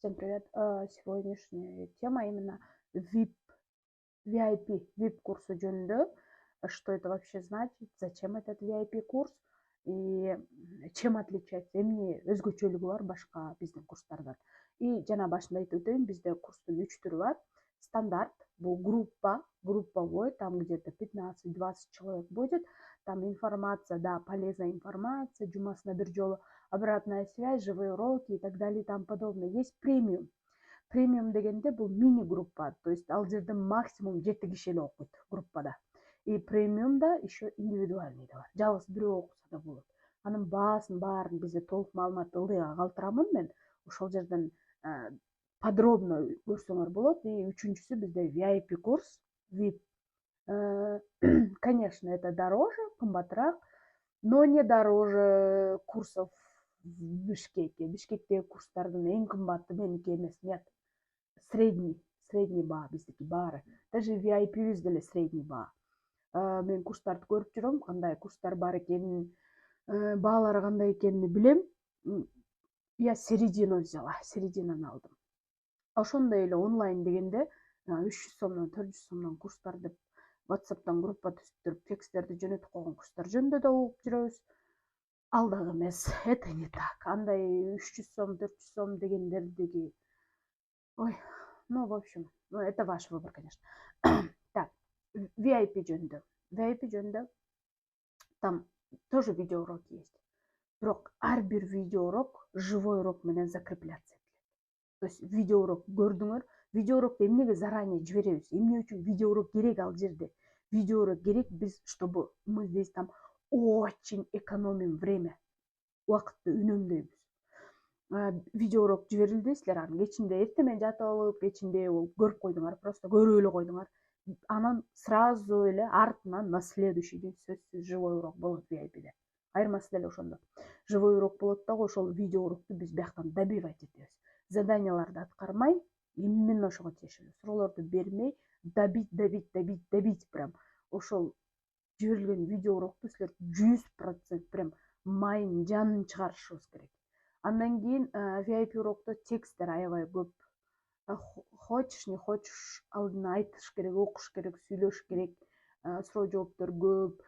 Всем привет! Сегодняшняя тема именно VIP, VIP курсу жөнүндө. Что это вообще значит? Зачем этот VIP курс? И чем отличается? Эмне өзгөчөлүгү бар башка биздин курстардан? И жана башында айтып өтөйүн, бизде курстун 3 түрү бар. Стандарт, бул групповой, там где-то 15-20 человек будет. Там информация, да, полезная информация, жумасына бир жолу, обратная связь, живые уроки и так далее и тому подобное. Есть премиум. Премиум дегенде бул мини-группа, то есть ал жерде максимум 7 киши эле окуйт группада. И премиумда еще индивидуальный да бар. Жалгыз бирөө окуса да болот. Анын баасын баарын бизде толук маалыматты ылдыйга калтырамын мен. Ошол жерден подробно көрсөңөр болот. И үчүнчүсү бизде VIP курс, VIP. Конечно, это дороже, кымбатыраак, но не дороже курсов в Бишкеке. Бишкектеги курстардын эң кымбаты меники эмес, нет. Средний баа биздики баары. Даже VIP деле средний баа. Мен курстарды көрүп жүрөм, кандай курстар бар экенин, баалары кандай экенин билем. Я середину взяла, серединаны алдым. Ошондой эле онлайн дегенде 300 сомдон 400 сомдон курстар деп WhatsApp'тан группа түзүп тексттерди жөнөтүп койгон курстар жөнүндө да угуп жүрөбүз. Ал дагы эмес, это не так. Андай 300 сом, 400 сом дегендердеги. Ой, ну, в общем, это ваш выбор, конечно. Так, VIP жөнүндө. Там тоже видеоуроки есть. Бирок ар бир видеоурок живой урок менен закрепляться этилет. То есть видеоурок көрдүңөр, видеоурокду эмнеге заранее жиберебиз? Эмне үчүн видеоурок керек ал жерде? Видеоурок керек биз, чтобы мы здесь там очень экономим время. Убакытты үнөмдөйбүз. Видеоурок жиберилди, силер анын кечинде эртең менен жатып алып, кечинде көрүп койдуңар, просто көрүп эле койдуңар. Анан сразу эле артынан на следующий день сөзсүз живой урок болот VIP'де. Айырмасы деле ошондо. Живой урок болот дагы, ошол видеоурокту биз бияктан добивать этебиз. Заданияларды аткармай, именно ошого тиешелүү суроолорду бермей, добить прям. Ошол жиберилген видеоурокту силер 100% прям майын, жанын чыгарышыбыз керек. Андан кийин VIP урокто тексттер аябай көп. Хочешь, не хочешь, алдына айтыш керек, окуш керек, сүйлөш керек. Суроо жооптор көп.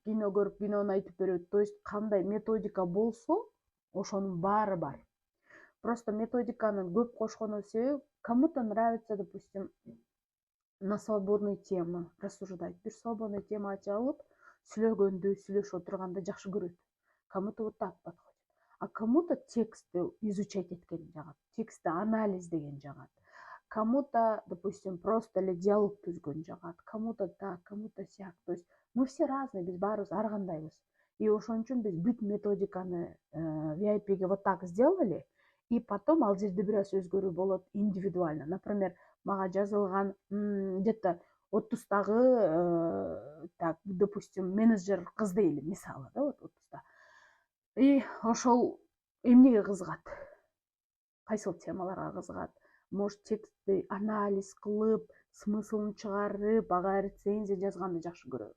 Кино көрүп, кинону айтып берет. То есть кандай методика болсо, ошонун баары бар. Просто методиканын көп кошконун себеби, кому-то нравится, допустим, на свободную тему рассуждать. Бир свободный тема ачып алып, сүйлөгөндү, сүйлөшүп отурганды жакшы көрөт. Кому-то вот так подходит. А кому-то тексты изучать эткен жагат, тексты анализ деген жагат. Кому-то, допустим, просто эле диалог түзгөн жагат, кому-то так, кому-то сяк. То есть мы все разные, биз баарыбыз ар кандайбыз. И ошон үчүн биз бүт методиканы VIP'ге вот так сделали, и потом ал жерде бир аз өзгөрүү болот индивидуально. Например, мага жазылган где-то 30тагы, так, допустим, менеджер кыз дейли, мисалы, да, вот 30та. И ошол эмнеге кызыгат? Кайсыл темаларга кызыгат? Может, текстти анализ кылып, смыслын чыгарып, ага рецензия жазганды жакшы көрөбү?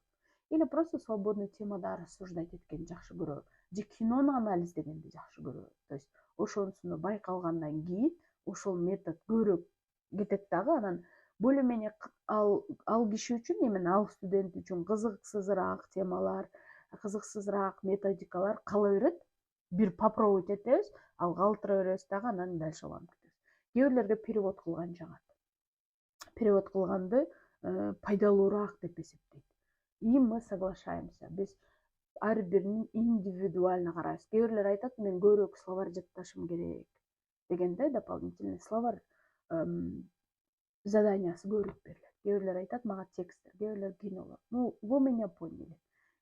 Или просто свободный темада рассуждать эткенди жакшы көрөбү? Же кинону анализдегенди жакшы көрөбү? То есть ошонусуну байкалгандан кийин ошол метод көбүрөөк кетет дагы, анан более-менее ал киши үчүн, именно ал студент үчүн кызыксызыраак темалар, кызыксызыраак методикалар кала берет. Бир попробовать этебиз, ал калтыра беребиз дагы, анан дальше уланып кетебиз. Кээ бирлерге перевод кылган жагат. Перевод кылганды пайдалуураак деп эсептейт. И мы соглашаемся. Биз ар бирин индивидуально карайбыз. Кээ бирлер айтат, мен көбүрөөк словарь жатташым керек дегенде, дополнительный словарь заданиясы көбүрөөк берилет. Кээ бирлер айтат, мага тексттер, кээ бирлер кинолор. Ну, вы меня поняли.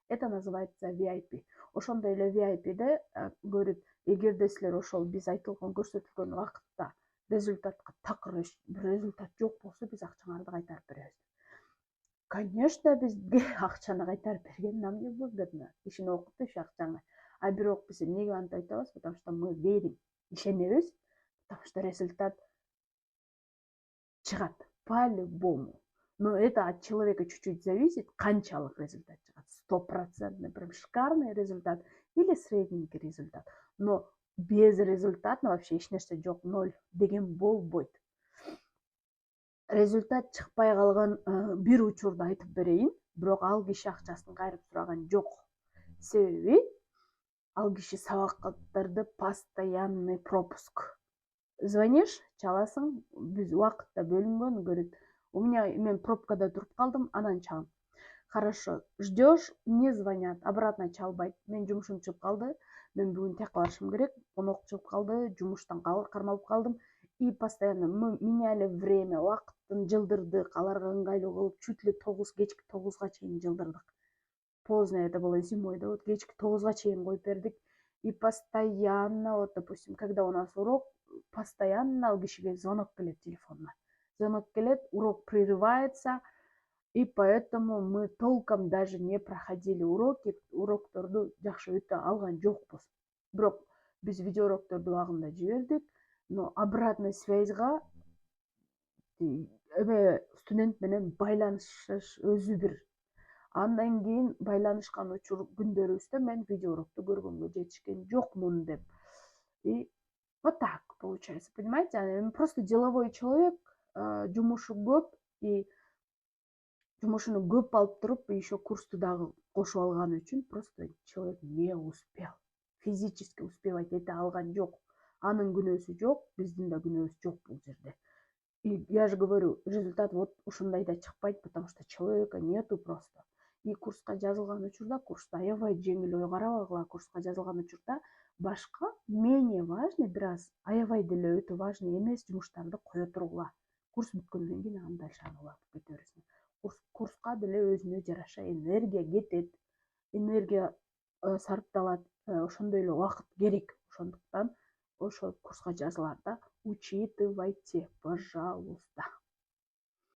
Это называется VIP. Ошондой эле VIP'де көрүп, эгерде силер ошол биз айтылган көрсөтүлгөн убакытта результатка такыр бир результат жок болсо, биз акчаңарды кайтарып беребиз. Конечно, бизге акчаны кайтарып берген нам не выгодно. Кишини окутуп акчаңы. А бирок биз эмнеге антип айтабыз? Потому что мы верим, ишенебиз, потому что результат чыгат по-любому. Но это от человека чуть-чуть зависит, канчалык результат чыгат. 100% прям шикарный результат или средненький результат. Но безрезультатно вообще эч нерсе жок, ноль деген болбойт. Результат чыкпай калган бир учурду айтып берейин, бирок ал киши акчасын кайрып сураган жок. Себеби ал киши сабакаттарды постоянный пропуск. Звонишь, чаласың, биз убакыт да бөлүнгөн, говорит, мен пробкада туруп калдым, анан чагым. Хорошо, ждешь, не звонят, обратно чалбайт. Мен жумушум чыгып калды, мен бүгүн тияка барышым керек, конок чыгып калды, жумуштан кармалып калдым. И постоянно мы меняли время, убакыттын жылдырдык, аларга ыңгайлуу кылып, чуть ли кечки 9га чейин жылдырдык. Поздно это было зимой, да, вот кечки 9га чейин коюп бердик. И постоянно, вот, допустим, когда у нас урок, постоянно ал кишиге звонок келет телефонуна. Звонок келет, урок прерывается, и поэтому мы толком даже не проходили урокторду жакшы өтө алган жокпуз. Бирок биз видеоурокторду убагында жибердик, но обратный связьга студент менен байланышыш өзү бир. Андан кийин байланышкан күндөрүбүздө мен видеоурокто көргөнгө жетишкен жокмун деп. И вот так получается, понимаете? Мен просто деловой человек, жумушу көп, и жумушуну көп алып туруп, еще курсту дагы кошуп алган үчүн просто человек не успел. Физически успевать эте алган жок. Анын күнөөсү жок, биздин да күнөөбүз жок бул жерде. И я же говорю, результат вот ушундайда чыкпайт, потому что человека нету просто. И курска жазылган учурда, курста аябай жеңил ой карабагыла, курска жазылган учурда башка менее важный, бир аз аябай деле өтө важный эмес жумуштарды кое тургула. Курс бүткөндөн кийин анан дальше аны улантып кете бересиң. Курска деле өзүнө жараша энергия кетет, энергия сарпталат, ошондой эле убакыт керек. Ошондуктан ошол курска жазыларда учитывайте, пожалуйста.